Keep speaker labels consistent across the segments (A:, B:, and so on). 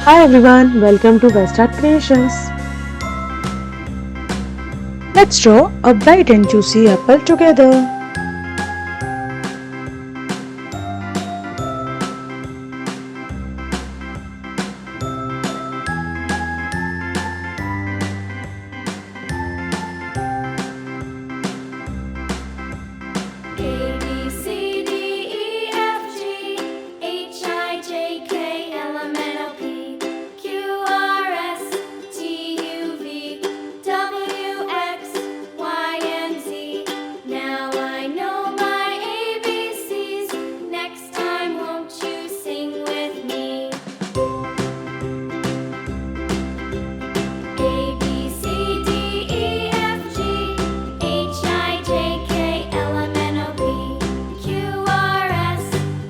A: Hi everyone, welcome to West Art Creations. Let's draw a bright and juicy apple together.
B: A B C D E F G H I J K L M N O P Q R S T U V W X Y and Z. Now I know my ABCs. Next time, won't you sing with me? A B C D E F G H I J K L M N O P Q R S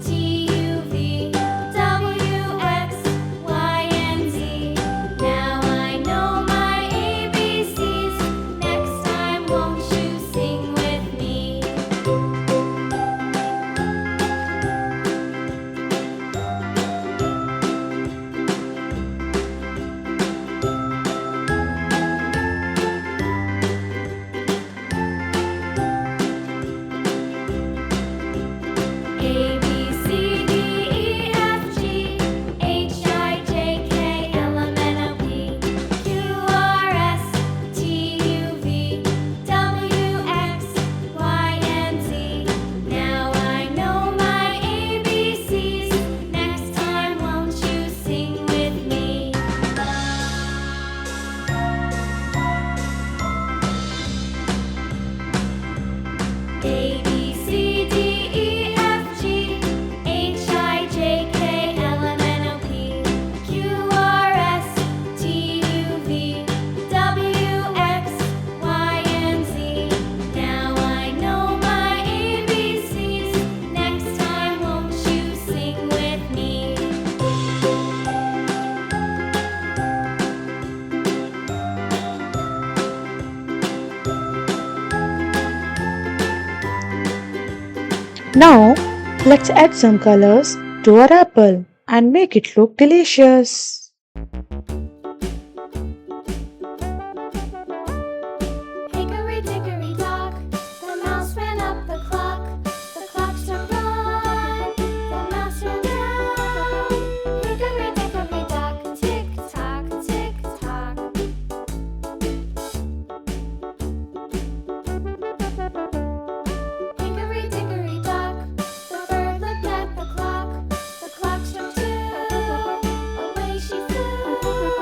B: T U V W X Y and Z. Now I know my ABCs. Next time, won't you sing with me? A B C D E F G H I J K L M N O P Q R S T U V W X Y and Z. Now I know my ABCs. Next time, won't you sing with me? A B C D E F G H I J K L M N O P Q R S T U V W X Y and Z. Now I know my ABCs. Next time, won't you sing with me?
A: Now, let's add some colors to our apple and make it look delicious.
B: Hickory dickory dock, the mouse ran up the clock. The clock struck one, the mouse ran down. Hickory dickory dock, tick tock, tick tock. Hickory dickory dock, the bird looked at the clock. The clock struck two, away she flew.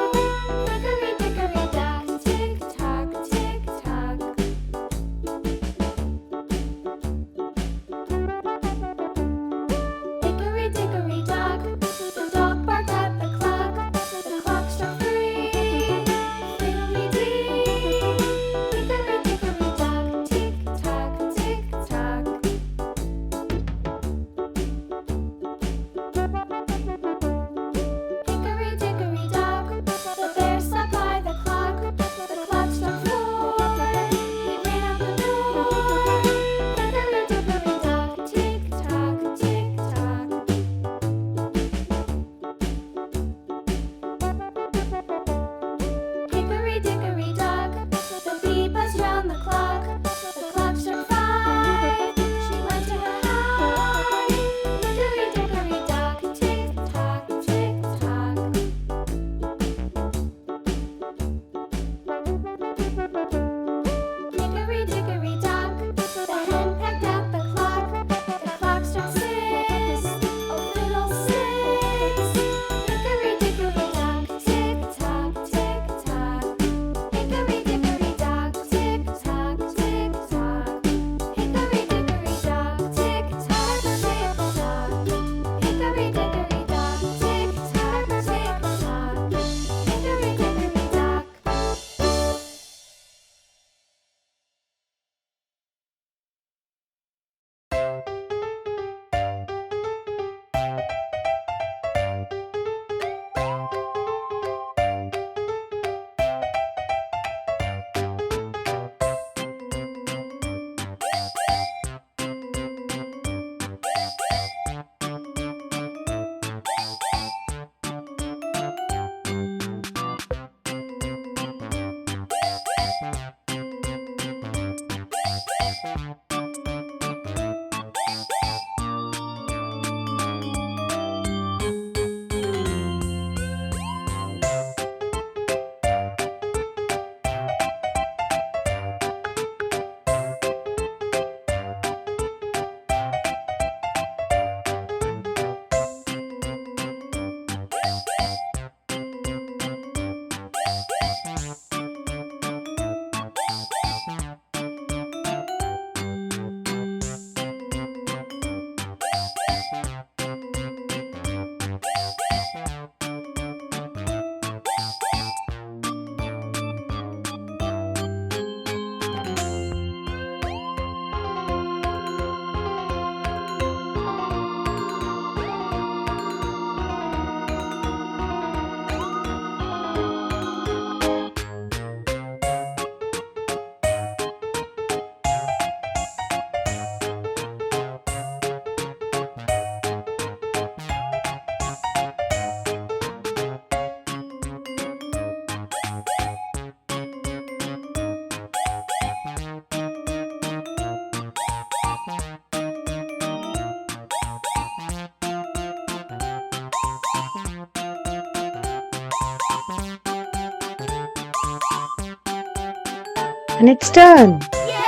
A: And it's done.
B: Yay!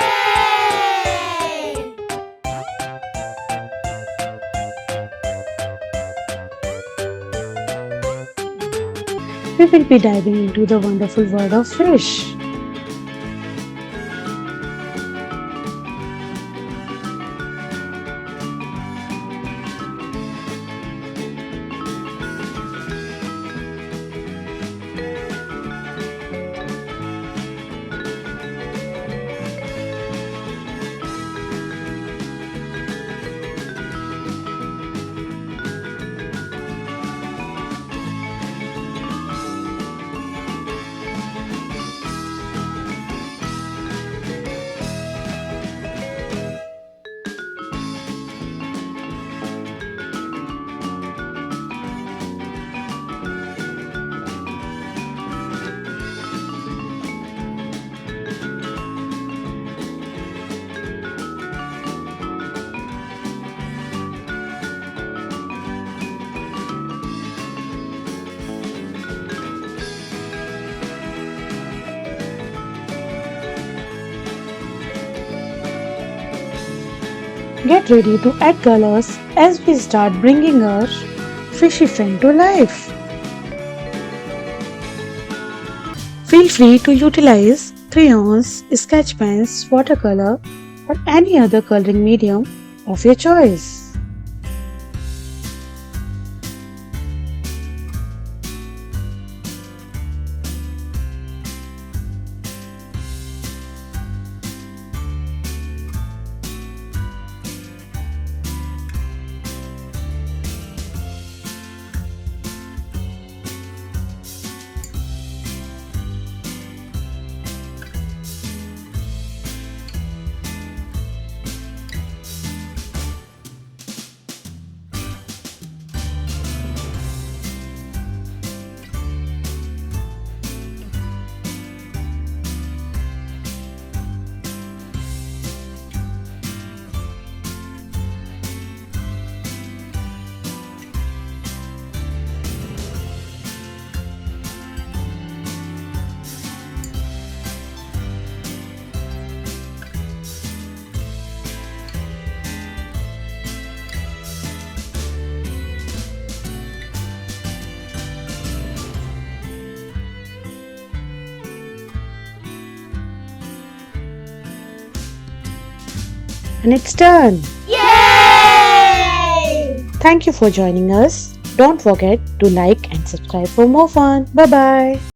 A: We will be diving into the wonderful world of fish. Get ready to add colors as we start bringing our fishy friend to life. Feel free to utilize crayons, sketch pens, watercolor, or any other coloring medium of your choice. And it's done.
B: Yay!
A: Thank you for joining us. Don't forget to like and subscribe for more fun. Bye bye.